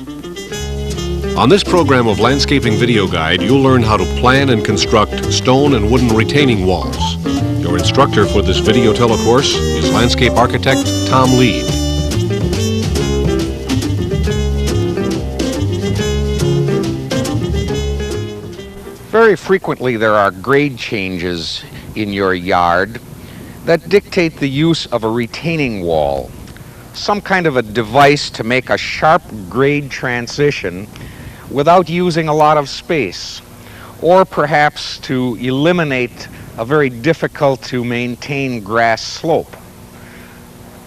On this program of Landscaping Video Guide, you'll learn how to plan and construct stone and wooden retaining walls. Your instructor for this video telecourse is landscape architect Tom Lead. Very frequently there are grade changes in your yard that dictate the use of a retaining wall, some kind of a device to make a sharp grade transition without using a lot of space, or perhaps to eliminate a very difficult to maintain grass slope.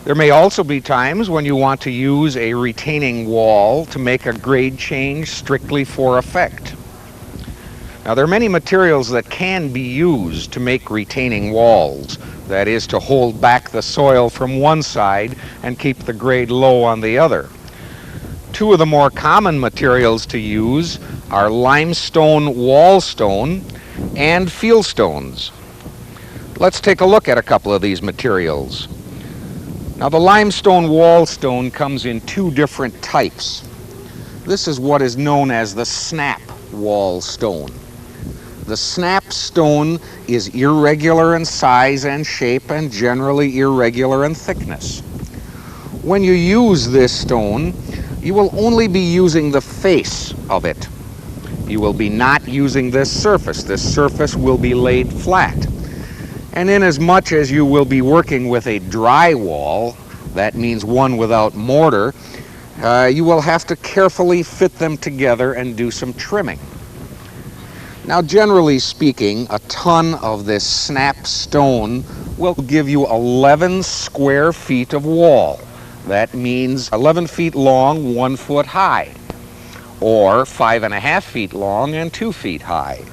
There may also be times when you want to use a retaining wall to make a grade change strictly for effect. Now, there are many materials that can be used to make retaining walls, that is, to hold back the soil from one side and keep the grade low on the other. Two of the more common materials to use are limestone wall stone and field stones. Let's take a look at a couple of these materials. Now, the limestone wall stone comes in two different types. This is what is known as the snap wall stone. The snap stone is irregular in size and shape and generally irregular in thickness. When you use this stone, you will only be using the face of it. You will be not using this surface. This surface will be laid flat. And inasmuch as you will be working with a dry wall, that means one without mortar, you will have to carefully fit them together and do some trimming. Now, generally speaking, a ton of this snap stone will give you 11 square feet of wall. That means 11 feet long, 1 foot high, or 5.5 feet long and 2 feet high.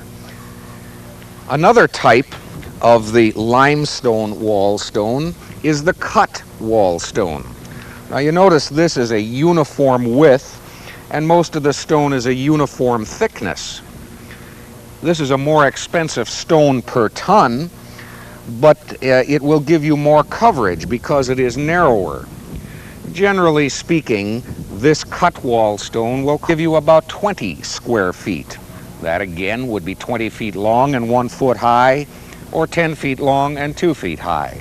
Another type of the limestone wall stone is the cut wall stone. Now, you notice this is a uniform width, and most of the stone is a uniform thickness. This is a more expensive stone per ton, but it will give you more coverage because it is narrower. Generally speaking, this cut wall stone will give you about 20 square feet. That again would be 20 feet long and 1 foot high, or 10 feet long and 2 feet high.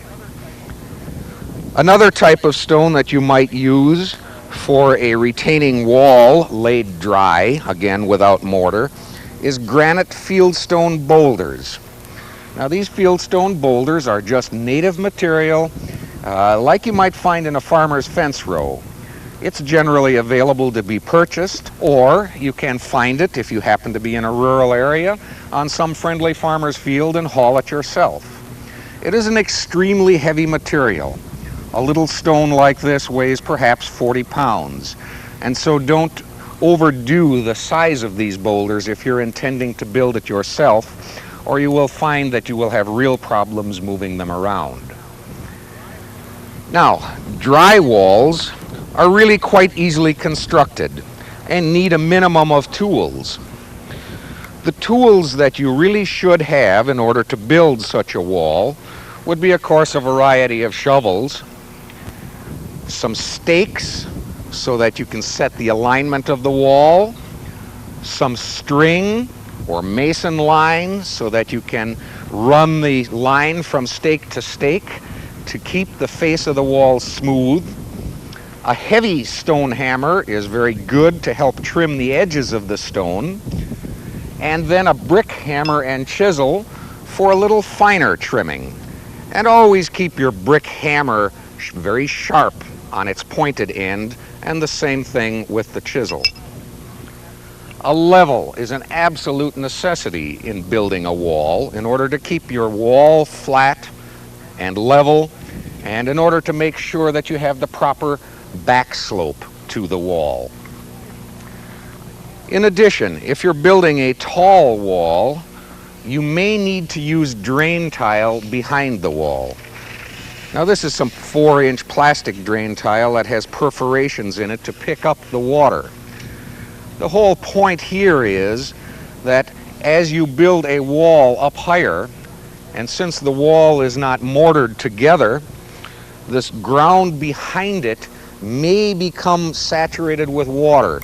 Another type of stone that you might use for a retaining wall laid dry, again without mortar, is granite fieldstone boulders. Now, these fieldstone boulders are just native material like you might find in a farmer's fence row. It's generally available to be purchased, or you can find it if you happen to be in a rural area on some friendly farmer's field and haul it yourself. It is an extremely heavy material. A little stone like this weighs perhaps 40 pounds, and so don't overdo the size of these boulders if you're intending to build it yourself, or you will find that you will have real problems moving them around. Now, dry walls are really quite easily constructed and need a minimum of tools. The tools that you really should have in order to build such a wall would be, of course, a variety of shovels, some stakes so that you can set the alignment of the wall, some string or mason line so that you can run the line from stake to stake to keep the face of the wall smooth. A heavy stone hammer is very good to help trim the edges of the stone, and then a brick hammer and chisel for a little finer trimming. And always keep your brick hammer very sharp on its pointed end, and the same thing with the chisel. A level is an absolute necessity in building a wall in order to keep your wall flat and level, and in order to make sure that you have the proper back slope to the wall. In addition, if you're building a tall wall, you may need to use drain tile behind the wall. Now, this is some 4-inch plastic drain tile that has perforations in it to pick up the water. The whole point here is that as you build a wall up higher, and since the wall is not mortared together, this ground behind it may become saturated with water.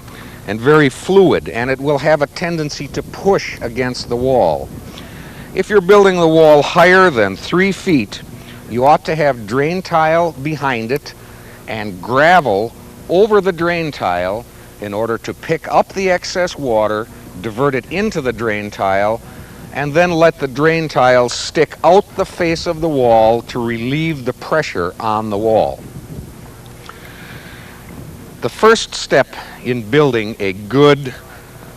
and very fluid, and it will have a tendency to push against the wall. If you're building the wall higher than 3 feet, you ought to have drain tile behind it and gravel over the drain tile in order to pick up the excess water, divert it into the drain tile, and then let the drain tile stick out the face of the wall to relieve the pressure on the wall. The first step in building a good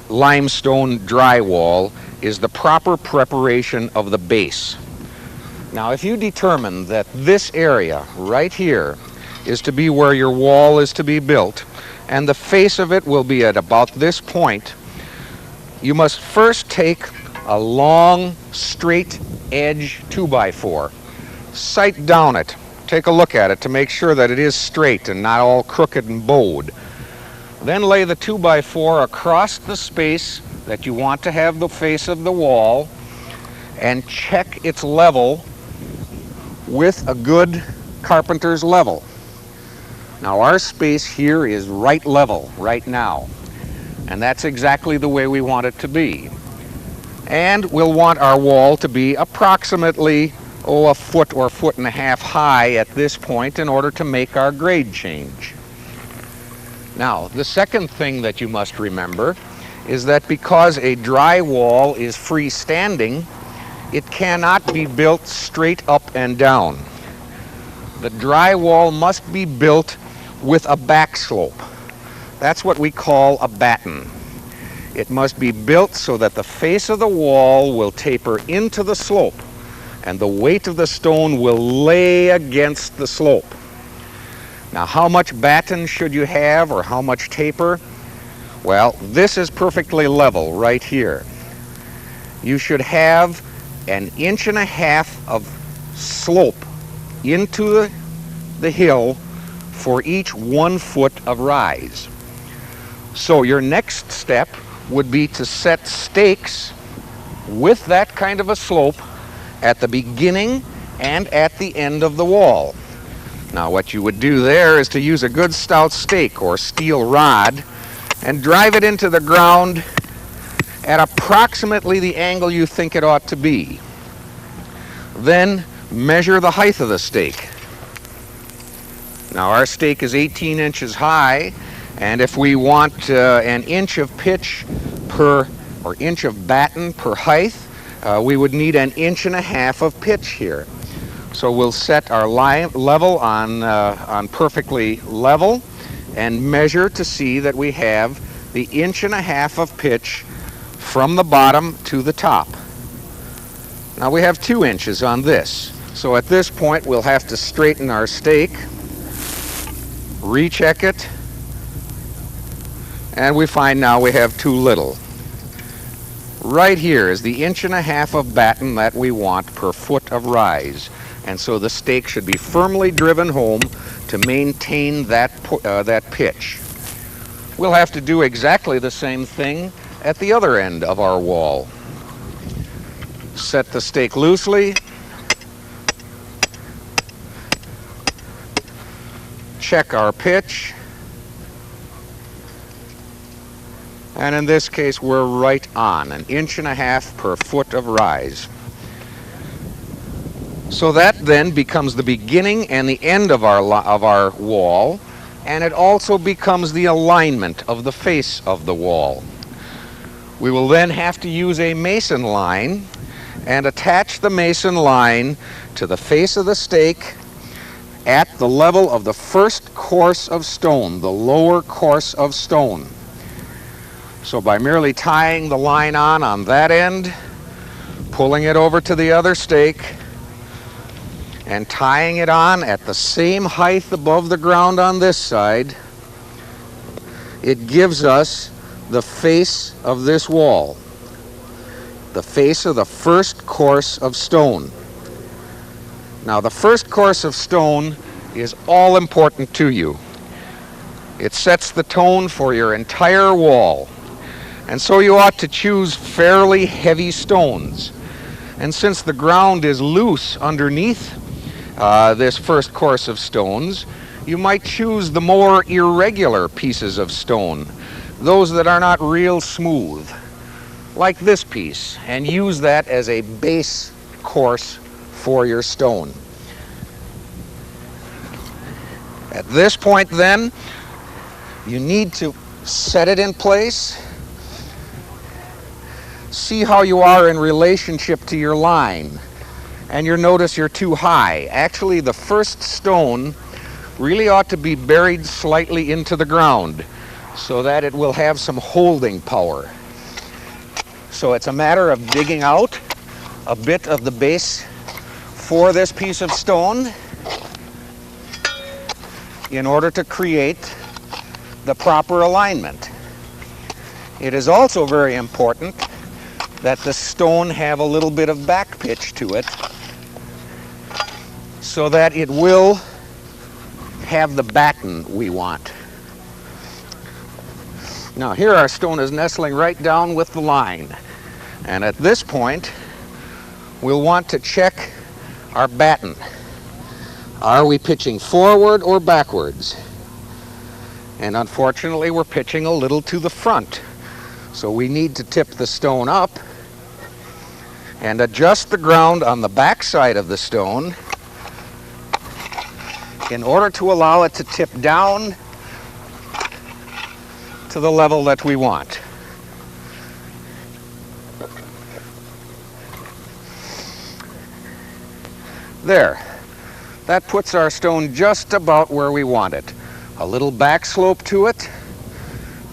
limestone drywall is the proper preparation of the base. Now, if you determine that this area right here is to be where your wall is to be built, and the face of it will be at about this point, you must first take a long, straight edge 2x4. Sight down it. Take a look at it to make sure that it is straight and not all crooked and bowed. Then lay the 2x4 across the space that you want to have the face of the wall and check its level with a good carpenter's level. Now, our space here is right level right now, and that's exactly the way we want it to be. And we'll want our wall to be approximately, a foot or 1.5 feet high at this point in order to make our grade change. Now, the second thing that you must remember is that because a dry wall is freestanding, it cannot be built straight up and down. The dry wall must be built with a back slope. That's what we call a batten. It must be built so that the face of the wall will taper into the slope, and the weight of the stone will lay against the slope. Now, how much batten should you have, or how much taper? Well, this is perfectly level right here. You should have 1.5 inches of slope into the hill for each 1 foot of rise. So your next step would be to set stakes with that kind of a slope at the beginning and at the end of the wall. Now, what you would do there is to use a good stout stake or steel rod and drive it into the ground at approximately the angle you think it ought to be. Then measure the height of the stake. Now, our stake is 18 inches high, and if we want 1 inch of pitch per, or inch of batten per height, we would need 1.5 inches of pitch here. So we'll set our level on perfectly level and measure to see that we have the 1.5 inches of pitch from the bottom to the top. Now, we have 2 inches on this. So at this point, we'll have to straighten our stake, recheck it, and we find now we have too little. Right here is the 1.5 inches of batten that we want per foot of rise. And so the stake should be firmly driven home to maintain that pitch. We'll have to do exactly the same thing at the other end of our wall. Set the stake loosely, check our pitch, and in this case we're right on, 1.5 inches per foot of rise. So that then becomes the beginning and the end of our wall, and it also becomes the alignment of the face of the wall. We will then have to use a mason line and attach the mason line to the face of the stake at the level of the first course of stone, the lower course of stone. So by merely tying the line on that end, pulling it over to the other stake, and tying it on at the same height above the ground on this side, it gives us the face of this wall, the face of the first course of stone. Now, the first course of stone is all important to you. It sets the tone for your entire wall, and so you ought to choose fairly heavy stones. And since the ground is loose underneath this first course of stones, you might choose the more irregular pieces of stone those that are not real smooth, like this piece, and use that as a base course for your stone. At this point then, you need to set it in place. See how you are in relationship to your line. And you notice you're too high. Actually, the first stone really ought to be buried slightly into the ground so that it will have some holding power. So it's a matter of digging out a bit of the base for this piece of stone in order to create the proper alignment. It is also very important that the stone have a little bit of back pitch to it so that it will have the batten we want. Now here our stone is nestling right down with the line, and at this point we'll want to check our batten. Are we pitching forward or backwards? And unfortunately we're pitching a little to the front, so we need to tip the stone up and adjust the ground on the back side of the stone in order to allow it to tip down to the level that we want. There. That puts our stone just about where we want it. A little back slope to it,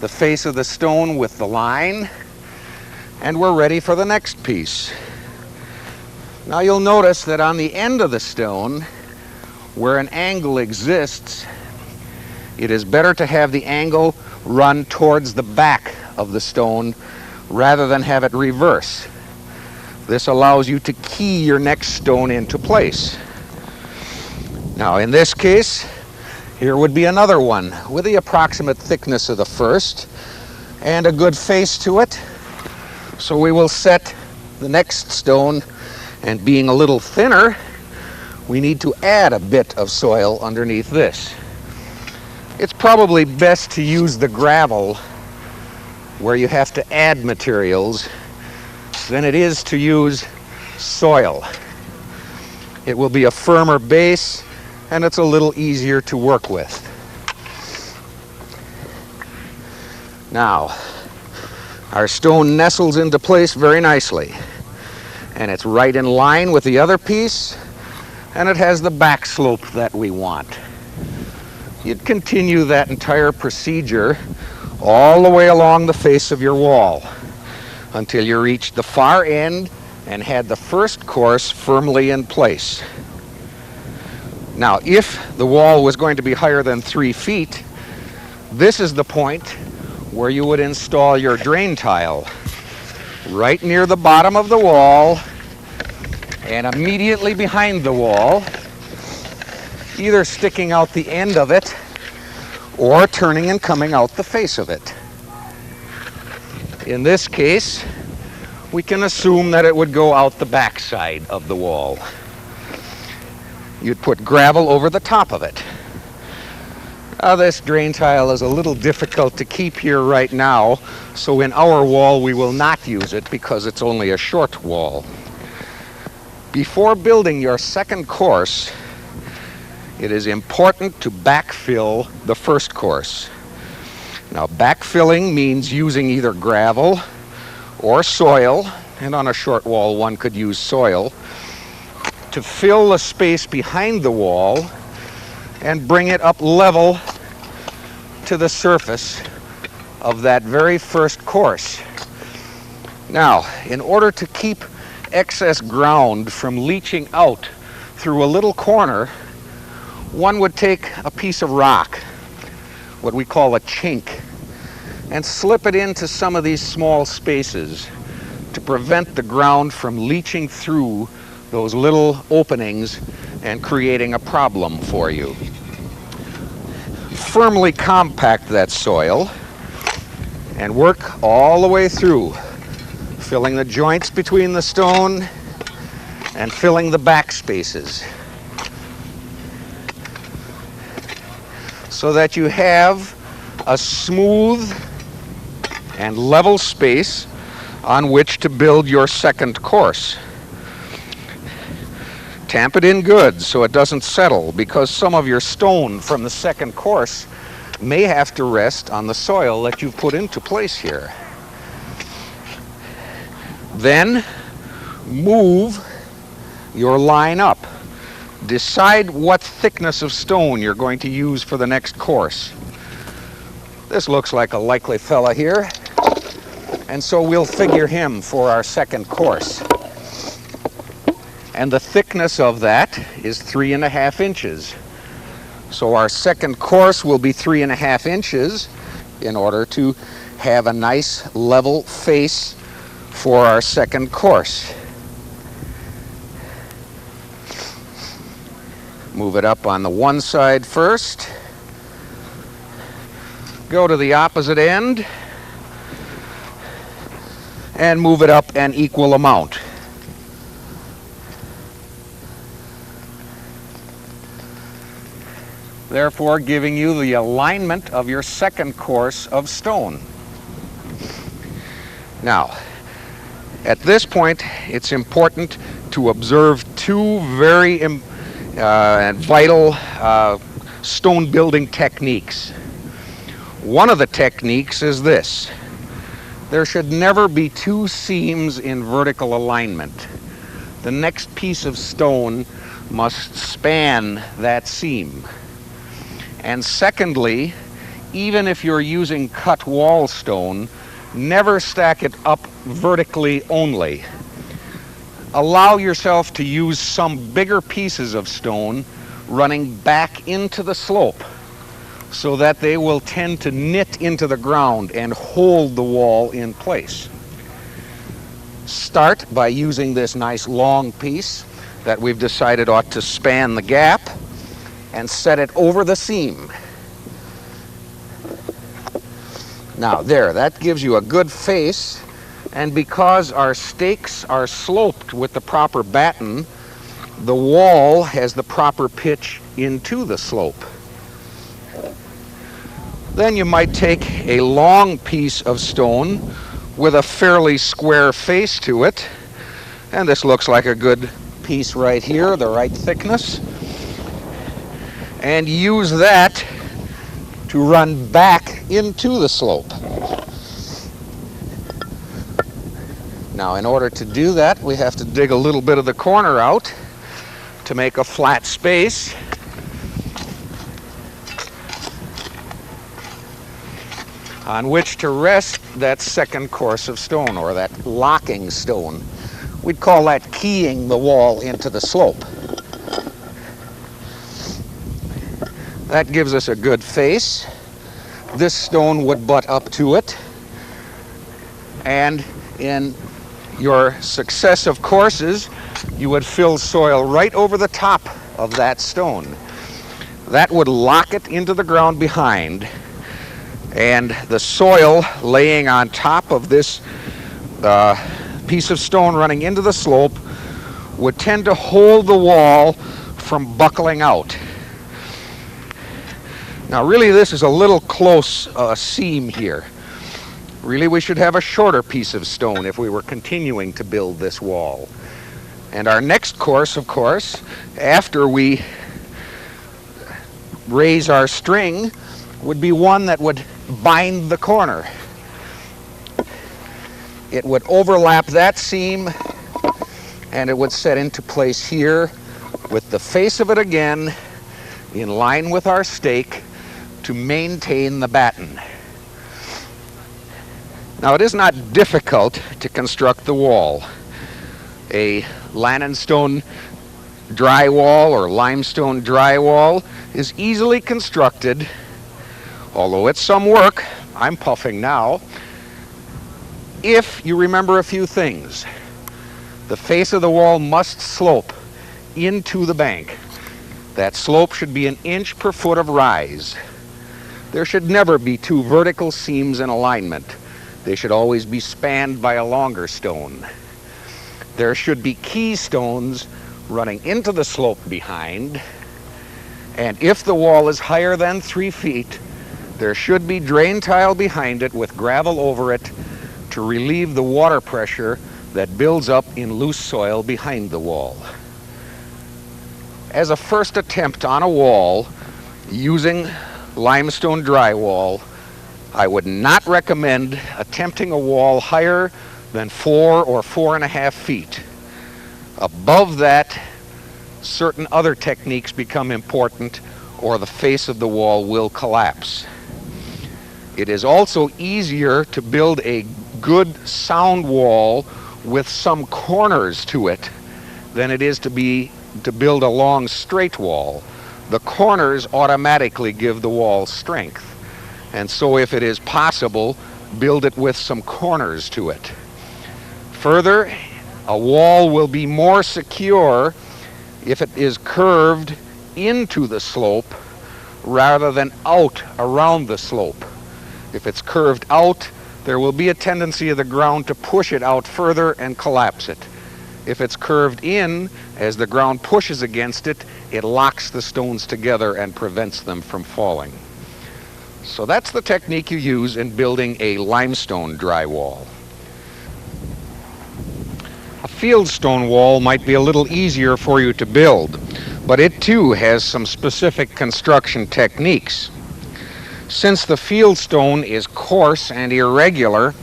the face of the stone with the line, and we're ready for the next piece. Now you'll notice that on the end of the stone, where an angle exists, it is better to have the angle run towards the back of the stone rather than have it reverse. This allows you to key your next stone into place. Now in this case, here would be another one with the approximate thickness of the first and a good face to it. So we will set the next stone, and being a little thinner, we need to add a bit of soil underneath this. It's probably best to use the gravel where you have to add materials than it is to use soil. It will be a firmer base and it's a little easier to work with. Now, our stone nestles into place very nicely, and it's right in line with the other piece, and it has the back slope that we want. You'd continue that entire procedure all the way along the face of your wall until you reach the far end and had the first course firmly in place. Now, if the wall was going to be higher than 3 feet, this is the point where you would install your drain tile right near the bottom of the wall and immediately behind the wall, either sticking out the end of it or turning and coming out the face of it. In this case, we can assume that it would go out the back side of the wall. You'd put gravel over the top of it. Now, this drain tile is a little difficult to keep here right now, so in our wall we will not use it because it's only a short wall. Before building your second course, it is important to backfill the first course. Now, backfilling means using either gravel or soil, and on a short wall one could use soil, to fill the space behind the wall and bring it up level to the surface of that very first course. Now, in order to keep excess ground from leaching out through a little corner, one would take a piece of rock, what we call a chink, and slip it into some of these small spaces to prevent the ground from leaching through those little openings and creating a problem for you. Firmly compact that soil and work all the way through, filling the joints between the stone and filling the back spaces, so that you have a smooth and level space on which to build your second course. Tamp it in good so it doesn't settle, because some of your stone from the second course may have to rest on the soil that you've put into place here. Then move your line up. Decide what thickness of stone you're going to use for the next course. This looks like a likely fella here, and so we'll figure him for our second course. And the thickness of that is 3.5 inches. So our second course will be 3.5 inches in order to have a nice level face for our second course. Move it up on the one side first. Go to the opposite end and move it up an equal amount. Therefore giving you the alignment of your second course of stone. Now, at this point, it's important to observe two very vital stone building techniques. One of the techniques is this. There should never be two seams in vertical alignment. The next piece of stone must span that seam. And secondly, even if you're using cut wall stone, never stack it up vertically only. Allow yourself to use some bigger pieces of stone running back into the slope so that they will tend to knit into the ground and hold the wall in place. Start by using this nice long piece that we've decided ought to span the gap and set it over the seam. Now there, that gives you a good face, and because our stakes are sloped with the proper batten, the wall has the proper pitch into the slope. Then you might take a long piece of stone with a fairly square face to it, and this looks like a good piece right here, the right thickness, and use that to run back into the slope. Now, in order to do that, we have to dig a little bit of the corner out to make a flat space. On which to rest that second course of stone, or that locking stone. We'd call that keying the wall into the slope. That gives us a good face. This stone would butt up to it, and in your successive courses, you would fill soil right over the top of that stone. That would lock it into the ground behind, and the soil laying on top of this piece of stone running into the slope would tend to hold the wall from buckling out. Now really this is a little close seam here. Really we should have a shorter piece of stone if we were continuing to build this wall. And our next course, of course, after we raise our string, would be one that would bind the corner. It would overlap that seam, and it would set into place here with the face of it again in line with our stake to maintain the batten. Now it is not difficult to construct the wall. A Lannenstone drywall or limestone drywall is easily constructed, although it's some work. I'm puffing now. If you remember a few things. The face of the wall must slope into the bank. That slope should be 1 inch per foot of rise. There should never be two vertical seams in alignment. They should always be spanned by a longer stone. There should be keystones running into the slope behind, and if the wall is higher than 3 feet, There should be drain tile behind it with gravel over it to relieve the water pressure that builds up in loose soil behind the wall. As a first attempt on a wall using limestone drywall, I would not recommend attempting a wall higher than 4 or 4.5 feet. Above that, certain other techniques become important, or the face of the wall will collapse. It is also easier to build a good sound wall with some corners to it than it is to build a long straight wall. The corners automatically give the wall strength, and so if it is possible, build it with some corners to it. Further, a wall will be more secure if it is curved into the slope rather than out around the slope. If it's curved out, there will be a tendency of the ground to push it out further and collapse it. If it's curved in, as the ground pushes against it, it locks the stones together and prevents them from falling. So that's the technique you use in building a limestone drywall. A fieldstone wall might be a little easier for you to build, but it too has some specific construction techniques. Since the fieldstone is coarse and irregular,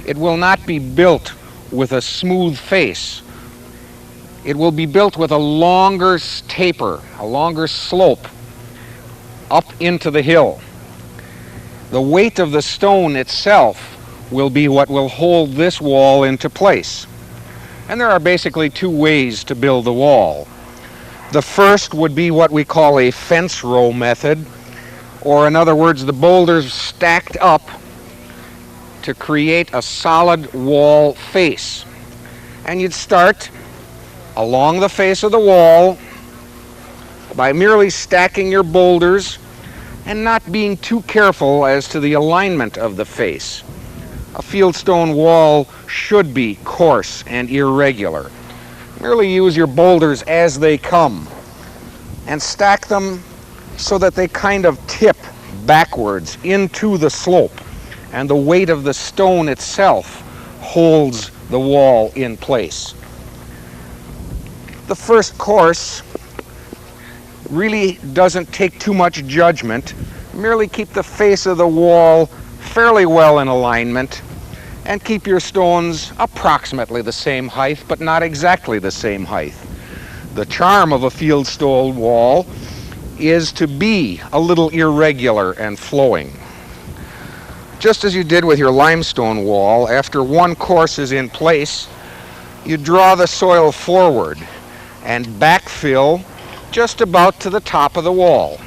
it will not be built with a smooth face. It will be built with a longer taper, a longer slope up into the hill. The weight of the stone itself will be what will hold this wall into place. And there are basically two ways to build the wall. The first would be what we call a fence row method, or in other words, the boulders stacked up to create a solid wall face. And you'd start along the face of the wall by merely stacking your boulders and not being too careful as to the alignment of the face. A fieldstone wall should be coarse and irregular. Merely use your boulders as they come and stack them so that they kind of tip backwards into the slope, and the weight of the stone itself holds the wall in place. The first course really doesn't take too much judgment. Merely keep the face of the wall fairly well in alignment and keep your stones approximately the same height, but not exactly the same height. The charm of a fieldstone wall is to be a little irregular and flowing. Just as you did with your limestone wall, after one course is in place, you draw the soil forward and backfill just about to the top of the wall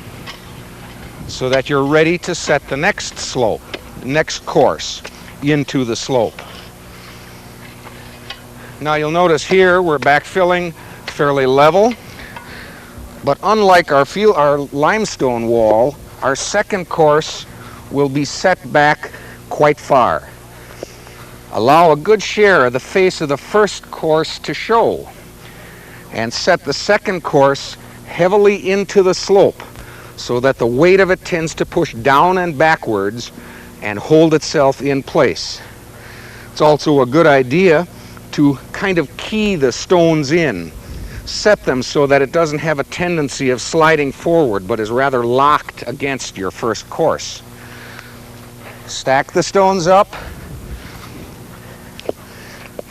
so that you're ready to set the next slope, next course into the slope. Now you'll notice here we're backfilling fairly level, but unlike our limestone wall, our second course will be set back quite far. Allow a good share of the face of the first course to show, and set the second course heavily into the slope so that the weight of it tends to push down and backwards and hold itself in place. It's also a good idea to kind of key the stones in. Set them so that it doesn't have a tendency of sliding forward, but is rather locked against your first course. Stack the stones up,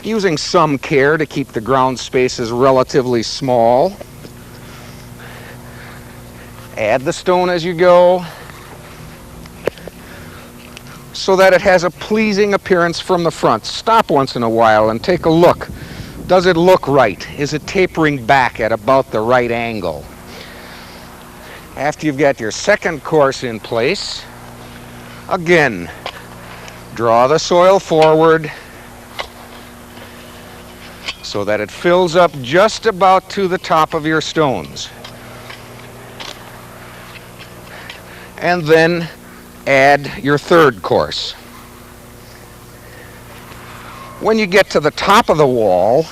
using some care to keep the ground spaces relatively small. Add the stone as you go so that it has a pleasing appearance from the front. Stop once in a while and take a look. Does it look right? Is it tapering back at about the right angle? After you've got your second course in place, again, draw the soil forward so that it fills up just about to the top of your stones. And then add your third course. When you get to the top of the wall,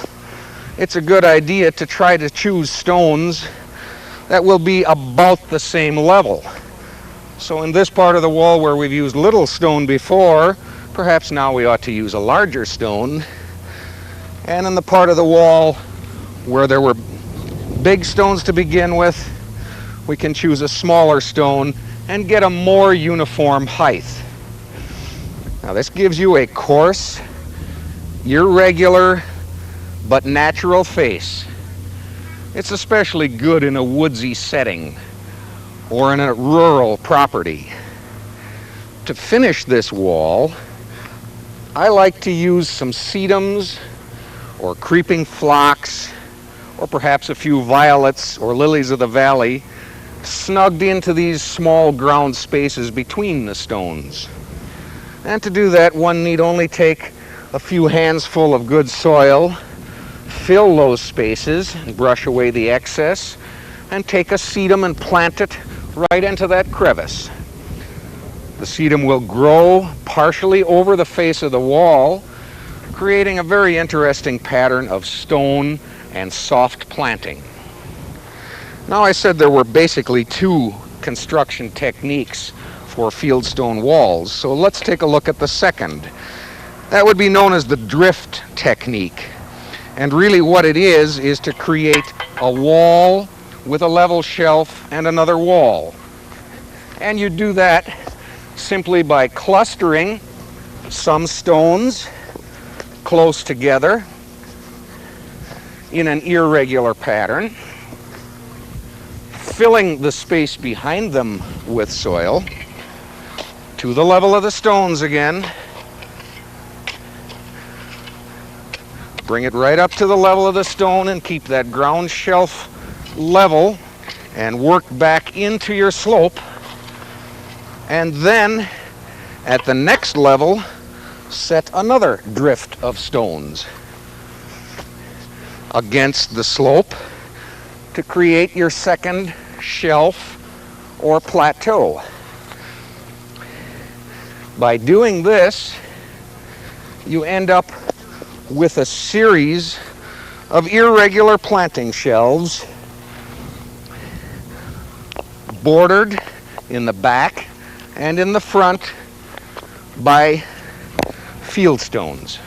it's a good idea to try to choose stones that will be about the same level. So in this part of the wall where we've used little stone before, perhaps now we ought to use a larger stone. And in the part of the wall where there were big stones to begin with, we can choose a smaller stone and get a more uniform height. Now this gives you a coarse, irregular, but natural face. It's especially good in a woodsy setting or in a rural property. To finish this wall, I like to use some sedums or creeping phlox or perhaps a few violets or lilies of the valley snugged into these small ground spaces between the stones. And to do that, one need only take a few hands full of good soil, fill those spaces and brush away the excess, and take a sedum and plant it right into that crevice. The sedum will grow partially over the face of the wall, creating a very interesting pattern of stone and soft planting. Now, I said there were basically two construction techniques for fieldstone walls, so let's take a look at the second. That would be known as the drift technique. And really what it is to create a wall with a level shelf and another wall. And you do that simply by clustering some stones close together in an irregular pattern, filling the space behind them with soil to the level of the stones again. Bring it right up to the level of the stone and keep that ground shelf level and work back into your slope. And then at the next level, set another drift of stones against the slope to create your second shelf or plateau. By doing this, you end up with a series of irregular planting shelves bordered in the back and in the front by fieldstones.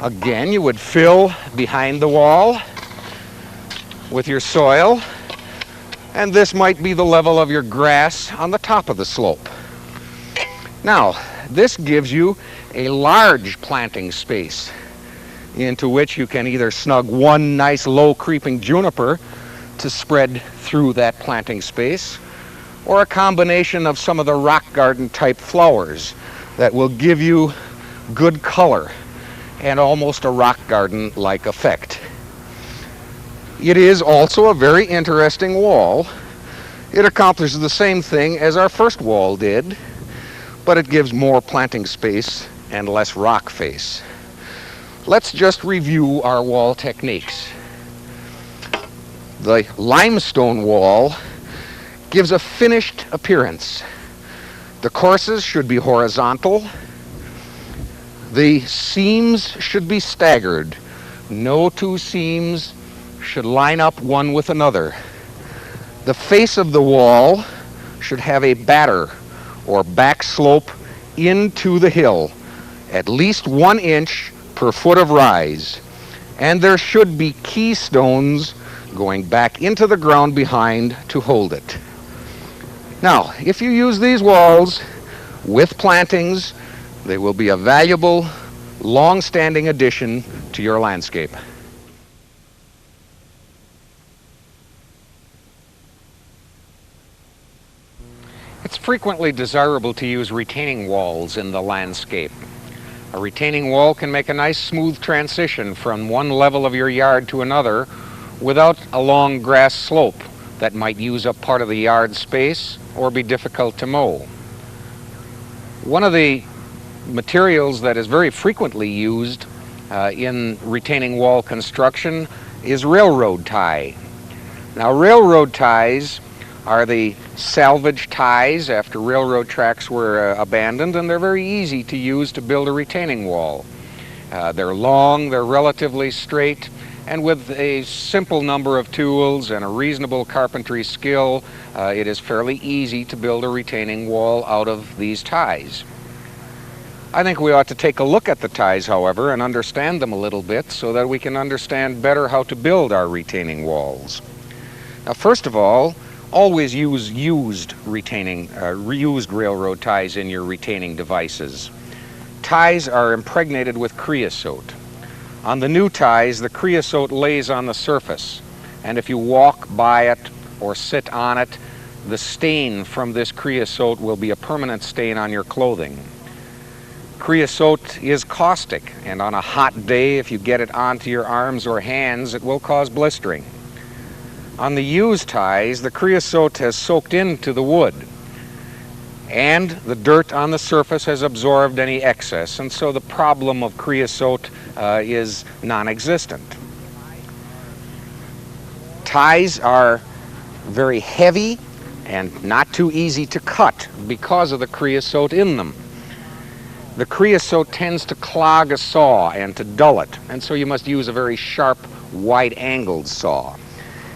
Again, you would fill behind the wall with your soil, and this might be the level of your grass on the top of the slope. Now, this gives you a large planting space into which you can either snug one nice low creeping juniper to spread through that planting space, or a combination of some of the rock garden type flowers that will give you good color and almost a rock garden like effect. It is also a very interesting wall. It accomplishes the same thing as our first wall did, but it gives more planting space and less rock face. Let's just review our wall techniques. The limestone wall gives a finished appearance. The courses should be horizontal. The seams should be staggered. No two seams should line up one with another. The face of the wall should have a batter or back slope into the hill, at least 1 inch per foot of rise. And there should be keystones going back into the ground behind to hold it. Now, if you use these walls with plantings, they will be a valuable, long-standing addition to your landscape. It's frequently desirable to use retaining walls in the landscape. A retaining wall can make a nice smooth transition from one level of your yard to another without a long grass slope that might use up part of the yard space or be difficult to mow. One of the materials that is very frequently used in retaining wall construction is railroad tie. Now, railroad ties are the salvage ties after railroad tracks were abandoned, and they're very easy to use to build a retaining wall. They're long, they're relatively straight, And with a simple number of tools and a reasonable carpentry skill, it is fairly easy to build a retaining wall out of these ties. I think we ought to take a look at the ties, however, and understand them a little bit so that we can understand better how to build our retaining walls. Now, first of all, always use used railroad ties in your retaining devices. Ties are impregnated with creosote. On the new ties, the creosote lays on the surface, and if you walk by it or sit on it, the stain from this creosote will be a permanent stain on your clothing. Creosote is caustic, and on a hot day, if you get it onto your arms or hands, it will cause blistering. On the used ties, the creosote has soaked into the wood, and the dirt on the surface has absorbed any excess, and so the problem of creosote is non-existent. Ties are very heavy and not too easy to cut because of the creosote in them. The creosote tends to clog a saw and to dull it, and so you must use a very sharp, wide-angled saw.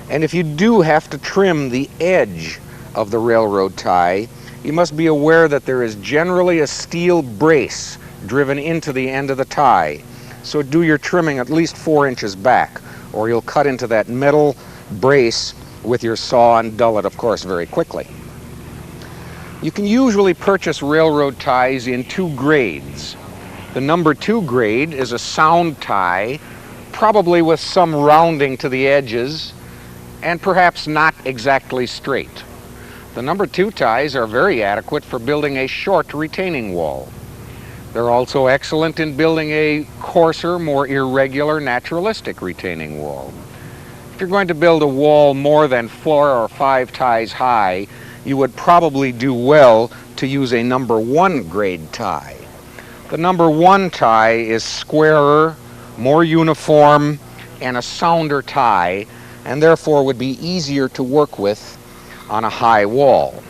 And if you do have to trim the edge of the railroad tie, you must be aware that there is generally a steel brace driven into the end of the tie. So do your trimming at least 4 inches back, or you'll cut into that metal brace with your saw and dull it, of course, very quickly. You can usually purchase railroad ties in 2 grades. The number 2 grade is a sound tie, probably with some rounding to the edges, and perhaps not exactly straight. The number 2 ties are very adequate for building a short retaining wall. They're also excellent in building a coarser, more irregular, naturalistic retaining wall. If you're going to build a wall more than 4 or 5 ties high, you would probably do well to use a number 1 grade tie. The number 1 tie is squarer, more uniform, and a sounder tie, and therefore would be easier to work with on a high wall.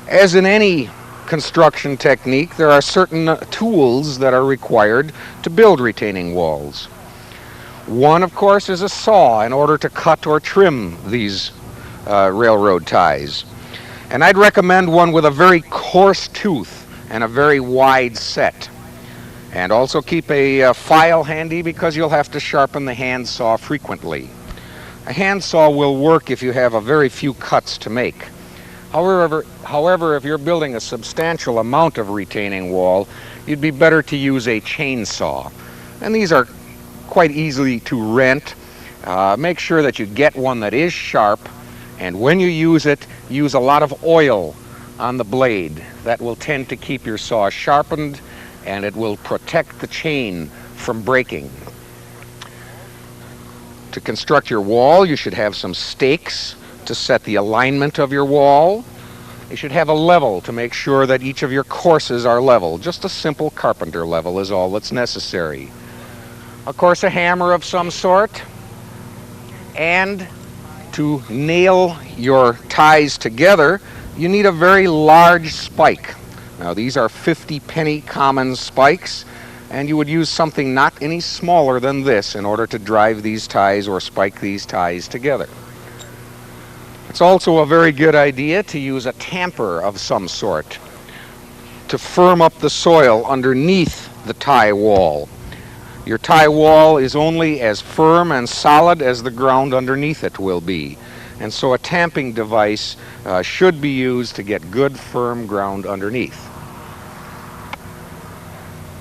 As in any construction technique, there are certain tools that are required to build retaining walls. One, of course, is a saw in order to cut or trim these railroad ties. And I'd recommend one with a very coarse tooth and a very wide set. And also keep a file handy because you'll have to sharpen the hand saw frequently. A hand saw will work if you have a very few cuts to make. However, if you're building a substantial amount of retaining wall, you'd be better to use a chainsaw. And these are quite easy to rent. Make sure that you get one that is sharp, and when you use it, use a lot of oil on the blade. That will tend to keep your saw sharpened, and it will protect the chain from breaking. To construct your wall, you should have some stakes to set the alignment of your wall. You should have a level to make sure that each of your courses are level. Just a simple carpenter level is all that's necessary. Of course, a hammer of some sort. And to nail your ties together, you need a very large spike. Now, these are 50-penny common spikes, and you would use something not any smaller than this in order to drive these ties or spike these ties together. It's also a very good idea to use a tamper of some sort to firm up the soil underneath the tie wall. Your tie wall is only as firm and solid as the ground underneath it will be, and so a tamping device should be used to get good firm ground underneath.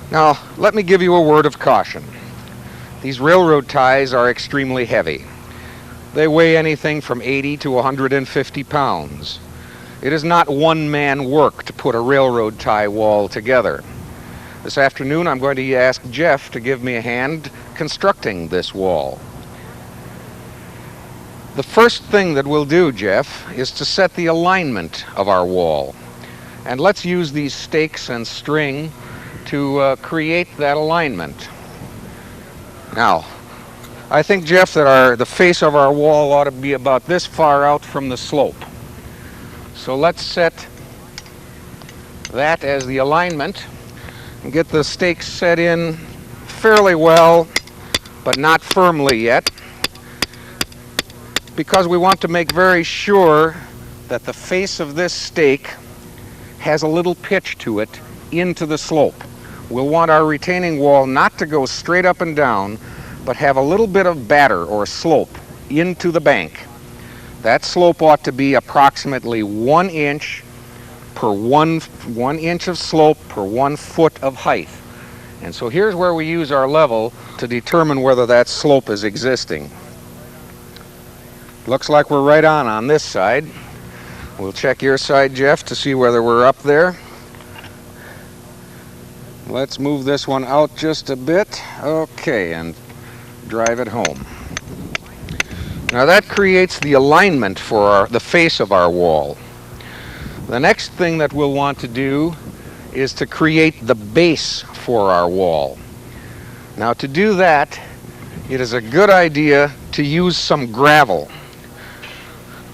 Now, let me give you a word of caution. These railroad ties are extremely heavy. They weigh anything from 80 to 150 pounds. It is not one-man work to put a railroad tie wall together. This afternoon, I'm going to ask Jeff to give me a hand constructing this wall. The first thing that we'll do, Jeff, is to set the alignment of our wall. And let's use these stakes and string to create that alignment. Now, I think, Jeff, that the face of our wall ought to be about this far out from the slope. So let's set that as the alignment and get the stakes set in fairly well but not firmly yet, because we want to make very sure that the face of this stake has a little pitch to it into the slope. We'll want our retaining wall not to go straight up and down, but have a little bit of batter or slope into the bank. That slope ought to be approximately 1 inch per one inch of slope per 1 foot of height. And so here's where we use our level to determine whether that slope is existing. Looks like we're right on this side. We'll check your side, Jeff, to see whether we're up there. Let's move this one out just a bit. Okay, and drive it home. Now that creates the alignment for the face of our wall. The next thing that we'll want to do is to create the base for our wall. Now to do that, it is a good idea to use some gravel.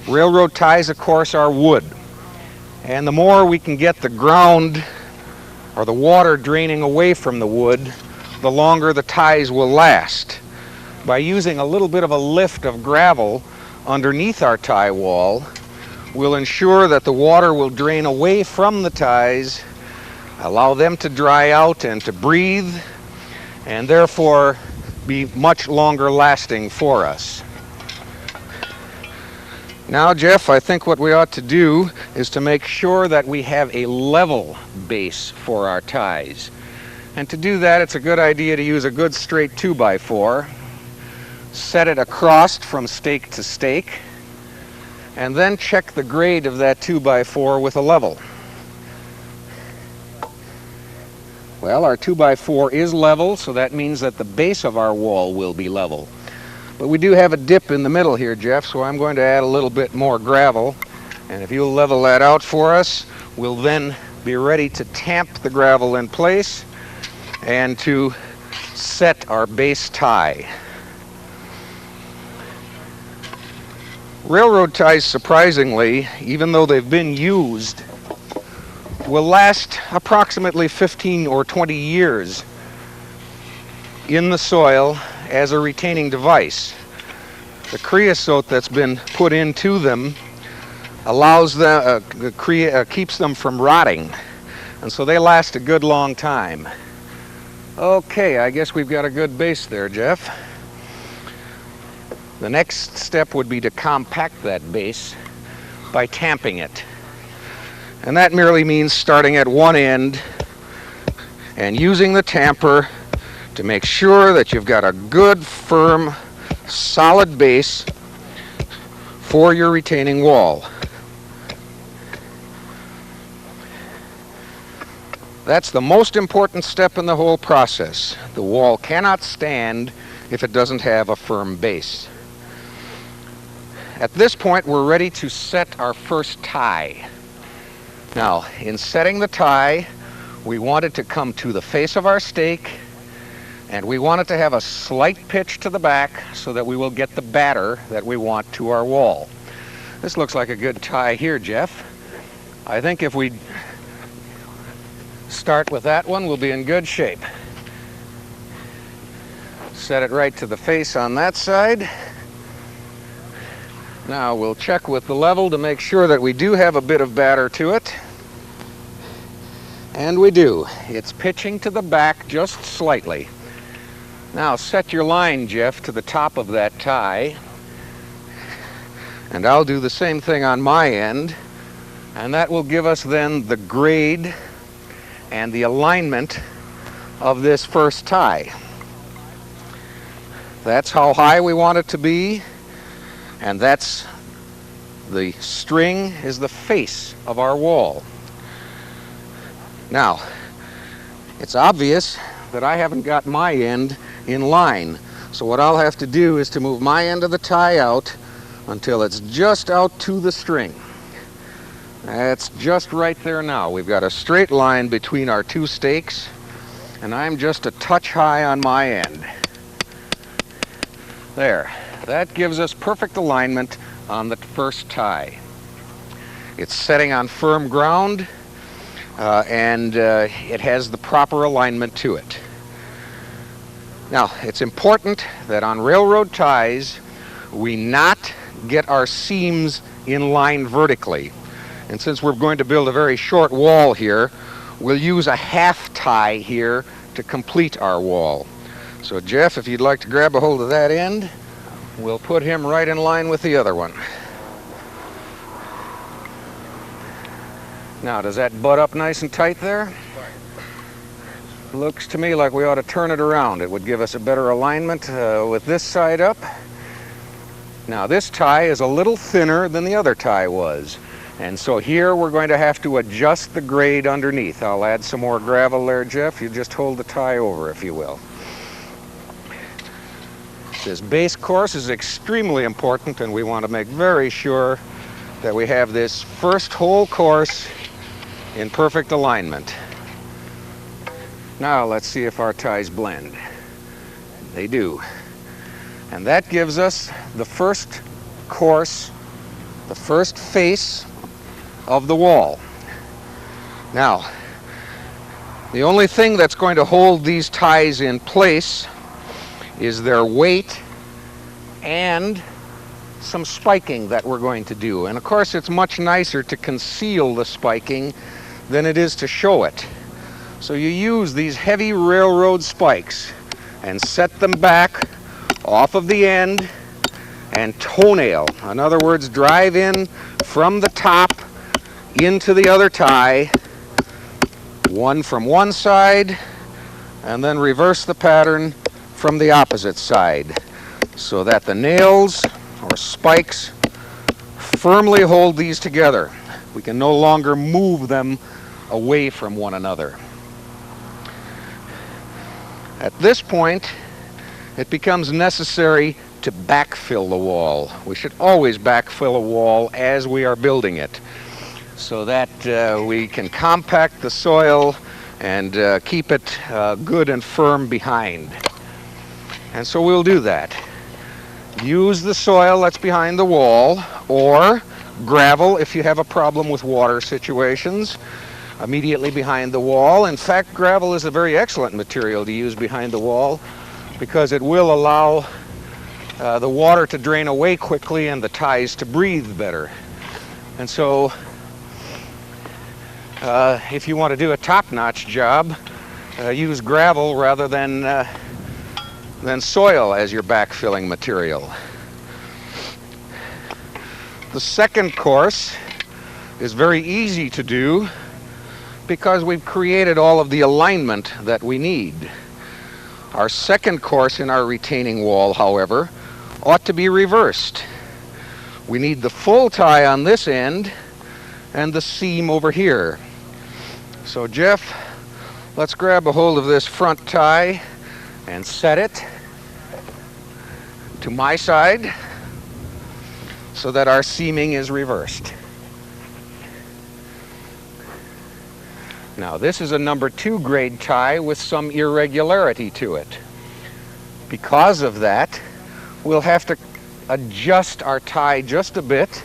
Railroad ties, of course, are wood. And the more we can get the ground or the water draining away from the wood, the longer the ties will last. By using a little bit of a lift of gravel underneath our tie wall, we'll ensure that the water will drain away from the ties, allow them to dry out and to breathe, and therefore be much longer lasting for us. Now, Jeff, I think what we ought to do is to make sure that we have a level base for our ties. And to do that, it's a good idea to use a good straight 2x4, set it across from stake to stake, and then check the grade of that 2x4 with a level. Well, our 2x4 is level, so that means that the base of our wall will be level. But we do have a dip in the middle here, Jeff, so I'm going to add a little bit more gravel. And if you'll level that out for us, we'll then be ready to tamp the gravel in place and to set our base tie. Railroad ties, surprisingly, even though they've been used, will last approximately 15 or 20 years in the soil as a retaining device. The creosote that's been put into them allows them, keeps them from rotting, and so they last a good long time. Okay, I guess we've got a good base there, Jeff. The next step would be to compact that base by tamping it. And that merely means starting at one end and using the tamper to make sure that you've got a good, firm, solid base for your retaining wall. That's the most important step in the whole process. The wall cannot stand if it doesn't have a firm base. At this point, we're ready to set our first tie. Now, in setting the tie, we want it to come to the face of our stake, and we want it to have a slight pitch to the back so that we will get the batter that we want to our wall. This looks like a good tie here, Jeff. I think if we start with that one, we'll be in good shape. Set it right to the face on that side. Now we'll check with the level to make sure that we do have a bit of batter to it. And we do. It's pitching to the back just slightly. Now set your line, Jeff, to the top of that tie. And I'll do the same thing on my end. And that will give us then the grade and the alignment of this first tie. That's how high we want it to be. And that's the string is the face of our wall. Now, it's obvious that I haven't got my end in line. So what I'll have to do is to move my end of the tie out until it's just out to the string. That's just right there now. We've got a straight line between our two stakes, and I'm just a touch high on my end. There. That gives us perfect alignment on the first tie. It's setting on firm ground, and it has the proper alignment to it. Now, it's important that on railroad ties, we not get our seams in line vertically. And since we're going to build a very short wall here, we'll use a half tie here to complete our wall. So Jeff, if you'd like to grab a hold of that end, we'll put him right in line with the other one. Now, does that butt up nice and tight there? Looks to me like we ought to turn it around. It would give us a better alignment with this side up. Now, this tie is a little thinner than the other tie was. And so here we're going to have to adjust the grade underneath. I'll add some more gravel there, Jeff. You just hold the tie over, if you will. This base course is extremely important, and we want to make very sure that we have this first whole course in perfect alignment. Now let's see if our ties blend. They do. And that gives us the first course, the first face of the wall. Now, the only thing that's going to hold these ties in place is their weight and some spiking that we're going to do. And of course, it's much nicer to conceal the spiking than it is to show it. So you use these heavy railroad spikes and set them back off of the end and toenail. In other words, drive in from the top into the other tie, one from one side, and then reverse the pattern from the opposite side, so that the nails or spikes firmly hold these together. We can no longer move them away from one another. At this point, it becomes necessary to backfill the wall. We should always backfill a wall as we are building it, so that we can compact the soil and keep it good and firm behind. And so we'll do that. Use the soil that's behind the wall, or gravel if you have a problem with water situations immediately behind the wall. In fact, gravel is a very excellent material to use behind the wall because it will allow the water to drain away quickly and the ties to breathe better. And so if you want to do a top-notch job, use gravel rather than soil as your backfilling material. The second course is very easy to do because we've created all of the alignment that we need. Our second course in our retaining wall, however, ought to be reversed. We need the full tie on this end and the seam over here. So Jeff, let's grab a hold of this front tie and set it to my side so that our seaming is reversed. Now, this is a number 2 grade tie with some irregularity to it. Because of that, we'll have to adjust our tie just a bit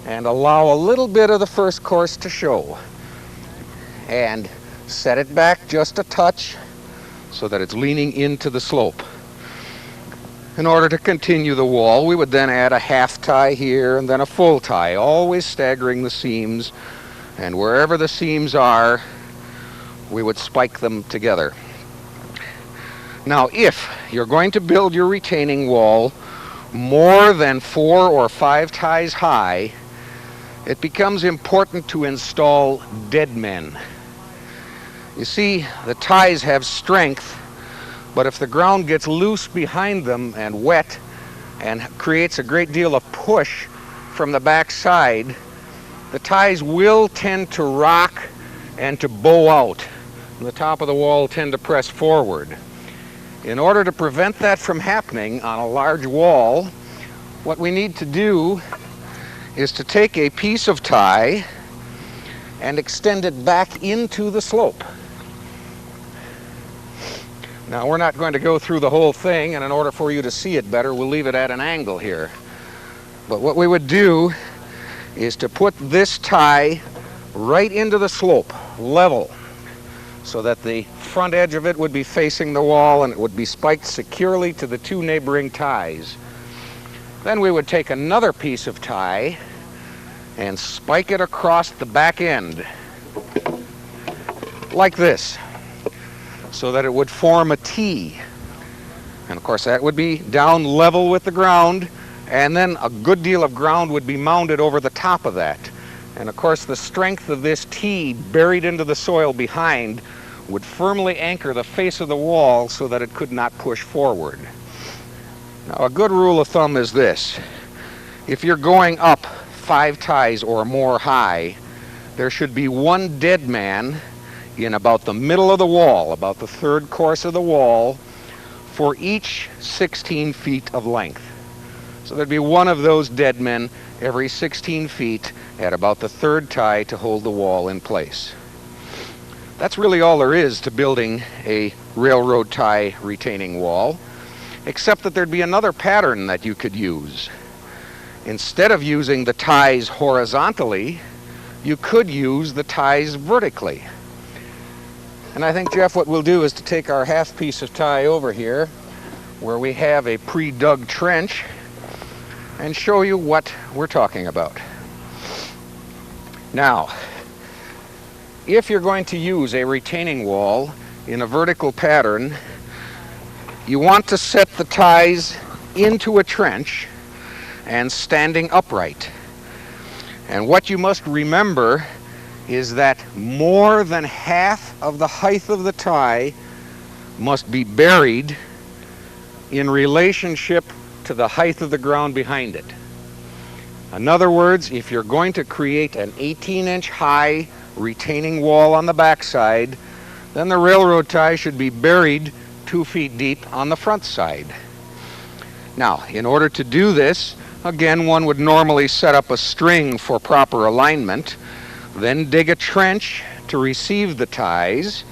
and allow a little bit of the first course to show. And set it back just a touch so that it's leaning into the slope. In order to continue the wall, we would then add a half tie here and then a full tie, always staggering the seams, and wherever the seams are, we would spike them together. Now, if you're going to build your retaining wall more than 4 or 5 ties high, it becomes important to install dead men. You see, the ties have strength, but if the ground gets loose behind them and wet and creates a great deal of push from the back side, the ties will tend to rock and to bow out. The top of the wall will tend to press forward. In order to prevent that from happening on a large wall, what we need to do is to take a piece of tie and extend it back into the slope. Now, we're not going to go through the whole thing, and in order for you to see it better, we'll leave it at an angle here. But what we would do is to put this tie right into the slope, level, so that the front edge of it would be facing the wall and it would be spiked securely to the two neighboring ties. Then we would take another piece of tie and spike it across the back end like this, so that it would form a T. And of course that would be down level with the ground, and then a good deal of ground would be mounded over the top of that. And of course the strength of this T buried into the soil behind would firmly anchor the face of the wall so that it could not push forward. Now a good rule of thumb is this: if you're going up 5 ties or more high, there should be one dead man in about the middle of the wall, about the third course of the wall, for each 16 feet of length. So there'd be one of those dead men every 16 feet at about the third tie to hold the wall in place. That's really all there is to building a railroad tie retaining wall, except that there'd be another pattern that you could use. Instead of using the ties horizontally, you could use the ties vertically. And I think, Jeff, what we'll do is to take our half piece of tie over here, where we have a pre-dug trench, and show you what we're talking about. Now, if you're going to use a retaining wall in a vertical pattern, you want to set the ties into a trench and standing upright. And what you must remember is that more than half of the height of the tie must be buried in relationship to the height of the ground behind it. In other words, if you're going to create an 18-inch high retaining wall on the backside, then the railroad tie should be buried 2 feet deep on the front side. Now, in order to do this, again, one would normally set up a string for proper alignment, then dig a trench to receive the ties,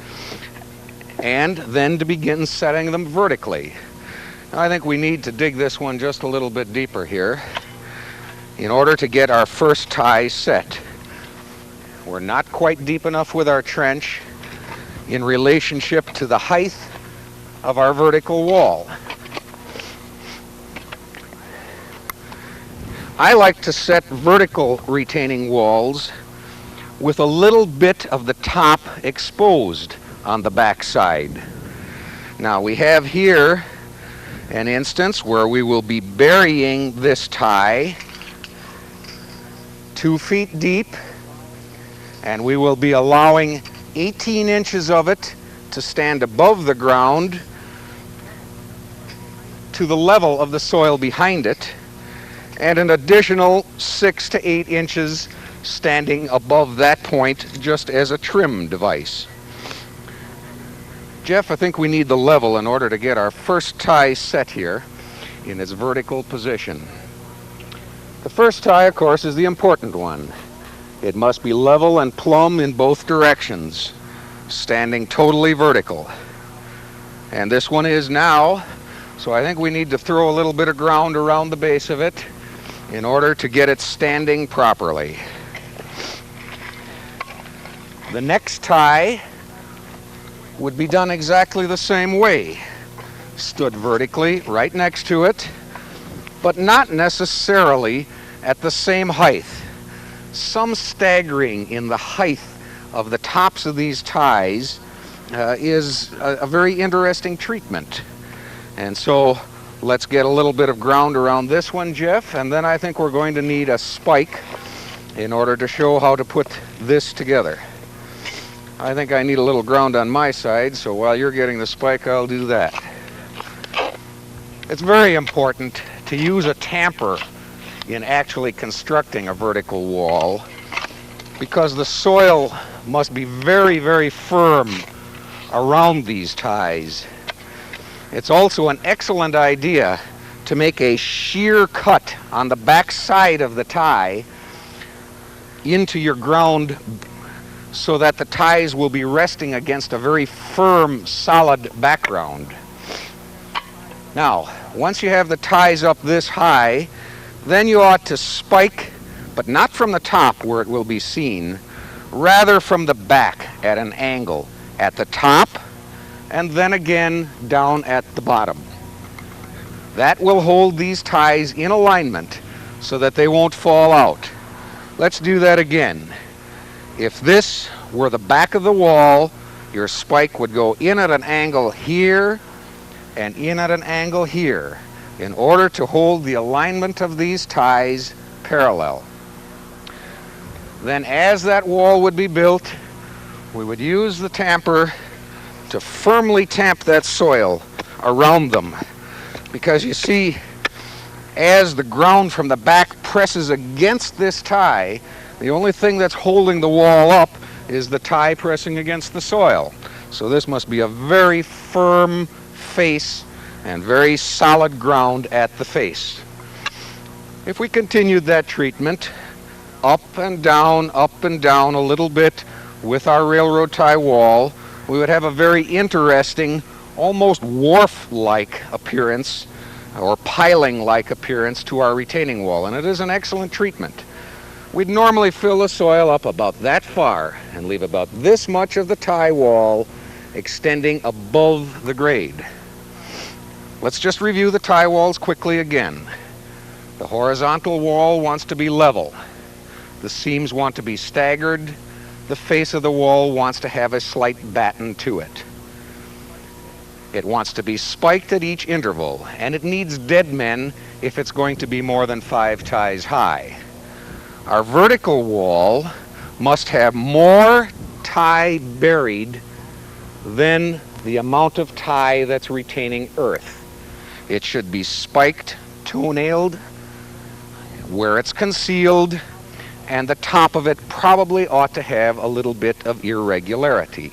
and then to begin setting them vertically. Now, I think we need to dig this one just a little bit deeper here in order to get our first tie set. We're not quite deep enough with our trench in relationship to the height of our vertical wall. I like to set vertical retaining walls with a little bit of the top exposed on the back side. Now we have here an instance where we will be burying this tie 2 feet deep, and we will be allowing 18 inches of it to stand above the ground to the level of the soil behind it, and an additional 6 to 8 inches standing above that point just as a trim device. Jeff, I think we need the level in order to get our first tie set here in its vertical position. The first tie, of course, is the important one. It must be level and plumb in both directions, standing totally vertical. And this one is now, so I think we need to throw a little bit of ground around the base of it in order to get it standing properly. The next tie would be done exactly the same way. Stood vertically right next to it, but not necessarily at the same height. Some staggering in the height of the tops of these ties is a very interesting treatment. And so let's get a little bit of ground around this one, Jeff, and then I think we're going to need a spike in order to show how to put this together. I think I need a little ground on my side, so while you're getting the spike, I'll do that. It's very important to use a tamper in actually constructing a vertical wall, because the soil must be very, very firm around these ties. It's also an excellent idea to make a shear cut on the back side of the tie into your ground so that the ties will be resting against a very firm, solid background. Now, once you have the ties up this high, then you ought to spike, but not from the top where it will be seen, rather from the back at an angle, at the top and then again down at the bottom. That will hold these ties in alignment so that they won't fall out. Let's do that again. If this were the back of the wall, your spike would go in at an angle here and in at an angle here in order to hold the alignment of these ties parallel. Then as that wall would be built, we would use the tamper to firmly tamp that soil around them. Because you see, as the ground from the back presses against this tie, the only thing that's holding the wall up is the tie pressing against the soil. So this must be a very firm face and very solid ground at the face. If we continued that treatment up and down a little bit with our railroad tie wall, we would have a very interesting, almost wharf-like appearance or piling-like appearance to our retaining wall, and it is an excellent treatment. We'd normally fill the soil up about that far and leave about this much of the tie wall extending above the grade. Let's just review the tie walls quickly again. The horizontal wall wants to be level. The seams want to be staggered. The face of the wall wants to have a slight batten to it. It wants to be spiked at each interval, and it needs dead men if it's going to be more than 5 ties high. Our vertical wall must have more tie buried than the amount of tie that's retaining earth. It should be spiked, toe-nailed, where it's concealed, and the top of it probably ought to have a little bit of irregularity.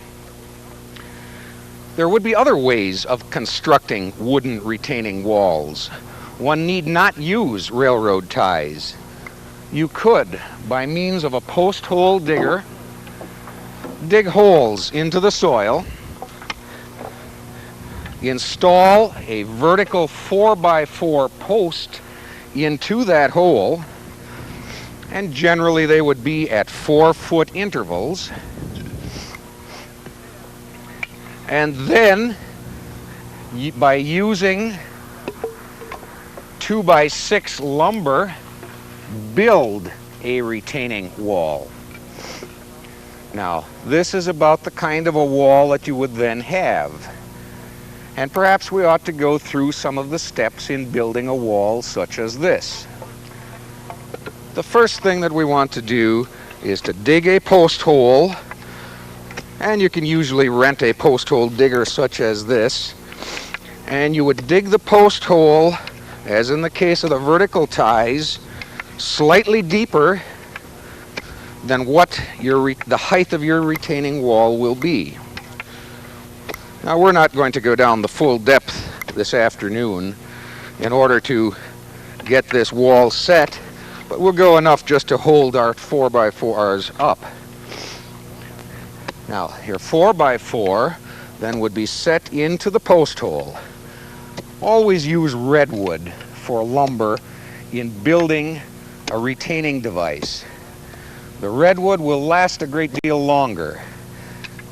There would be other ways of constructing wooden retaining walls. One need not use railroad ties. You could, by means of a post hole digger, dig holes into the soil, install a vertical 4x4 post into that hole, and generally they would be at 4-foot intervals. And then, by using 2x6 lumber, build a retaining wall. Now, this is about the kind of a wall that you would then have. And perhaps we ought to go through some of the steps in building a wall such as this. The first thing that we want to do is to dig a post hole, and you can usually rent a post hole digger such as this, and you would dig the post hole, as in the case of the vertical ties, slightly deeper than what the height of your retaining wall will be. Now, we're not going to go down the full depth this afternoon in order to get this wall set, but we'll go enough just to hold our 4x4s up. Now, your 4x4 then would be set into the post hole. Always use redwood for lumber in building a retaining device. The redwood will last a great deal longer.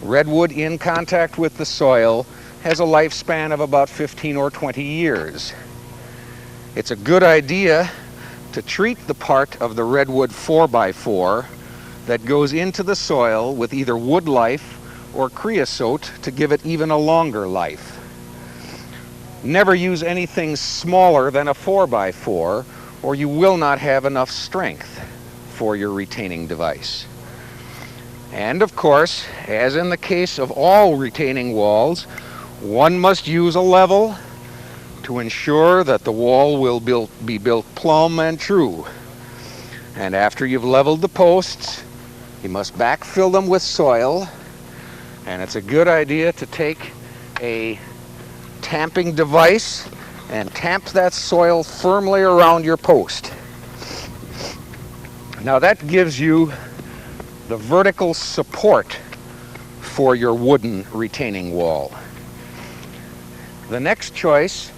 Redwood in contact with the soil has a lifespan of about 15 or 20 years. It's a good idea to treat the part of the redwood 4x4 that goes into the soil with either wood life or creosote to give it even a longer life. Never use anything smaller than a 4x4, or you will not have enough strength for your retaining device. And of course, as in the case of all retaining walls, one must use a level to ensure that the wall will be built plumb and true. And after you've leveled the posts, you must backfill them with soil, and it's a good idea to take a tamping device and tamp that soil firmly around your post. Now that gives you the vertical support for your wooden retaining wall. The next choice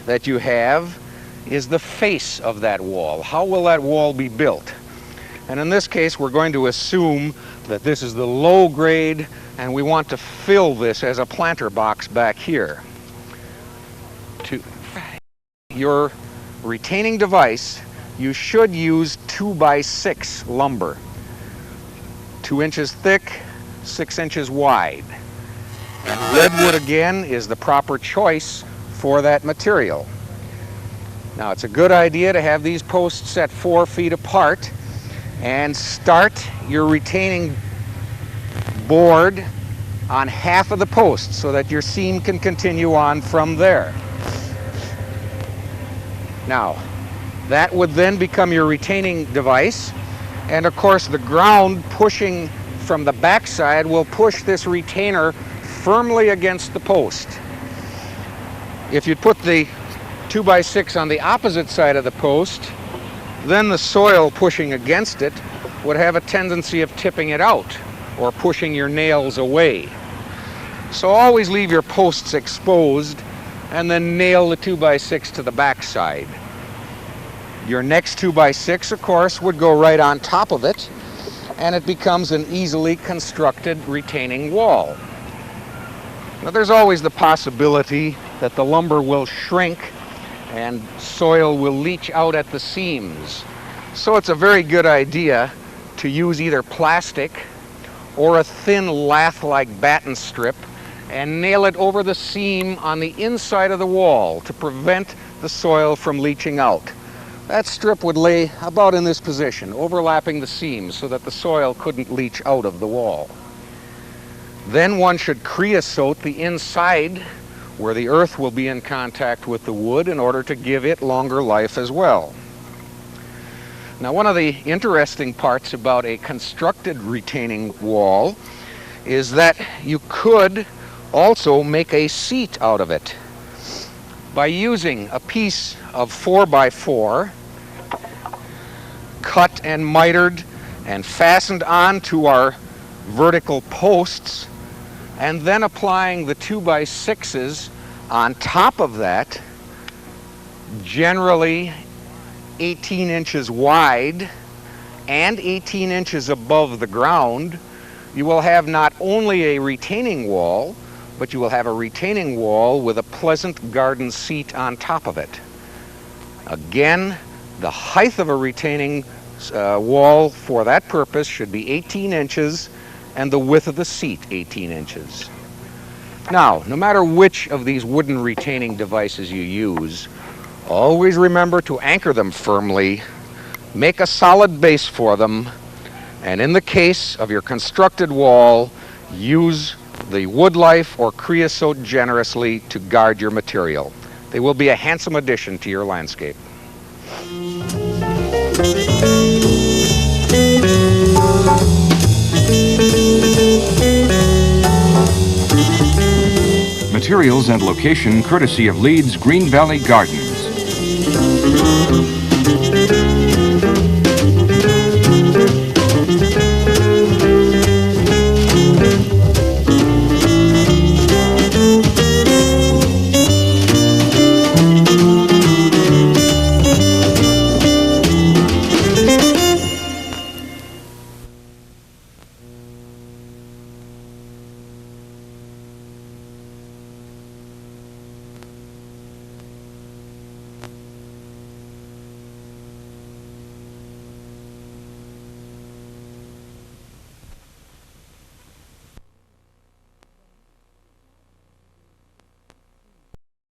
that you have is the face of that wall. How will that wall be built? And in this case, we're going to assume that this is the low grade and we want to fill this as a planter box back here. To your retaining device, you should use 2x6 lumber, 2 inches thick, 6 inches wide. And redwood, again, is the proper choice for that material. Now, it's a good idea to have these posts set 4 feet apart and start your retaining board on half of the post so that your seam can continue on from there. Now, that would then become your retaining device, and of course the ground pushing from the backside will push this retainer firmly against the post. If you put the 2x6 on the opposite side of the post, then the soil pushing against it would have a tendency of tipping it out or pushing your nails away. So always leave your posts exposed and then nail the 2x6 to the backside. Your next 2x6, of course, would go right on top of it, and it becomes an easily constructed retaining wall. Now, there's always the possibility that the lumber will shrink and soil will leach out at the seams. So it's a very good idea to use either plastic or a thin lath-like batten strip and nail it over the seam on the inside of the wall to prevent the soil from leaching out. That strip would lay about in this position, overlapping the seams so that the soil couldn't leach out of the wall. Then one should creosote the inside where the earth will be in contact with the wood in order to give it longer life as well. Now, one of the interesting parts about a constructed retaining wall is that you could also make a seat out of it by using a piece of 4x4 cut and mitered and fastened onto our vertical posts, and then applying the 2x6s on top of that, generally 18 inches wide and 18 inches above the ground. You will have not only a retaining wall, but you will have a retaining wall with a pleasant garden seat on top of it. Again, the height of a retaining wall for that purpose should be 18 inches and the width of the seat 18 inches. Now, no matter which of these wooden retaining devices you use, always remember to anchor them firmly, make a solid base for them, and in the case of your constructed wall, use the wood life or creosote generously to guard your material. They will be a handsome addition to your landscape. Materials and location courtesy of Leeds Green Valley Gardens.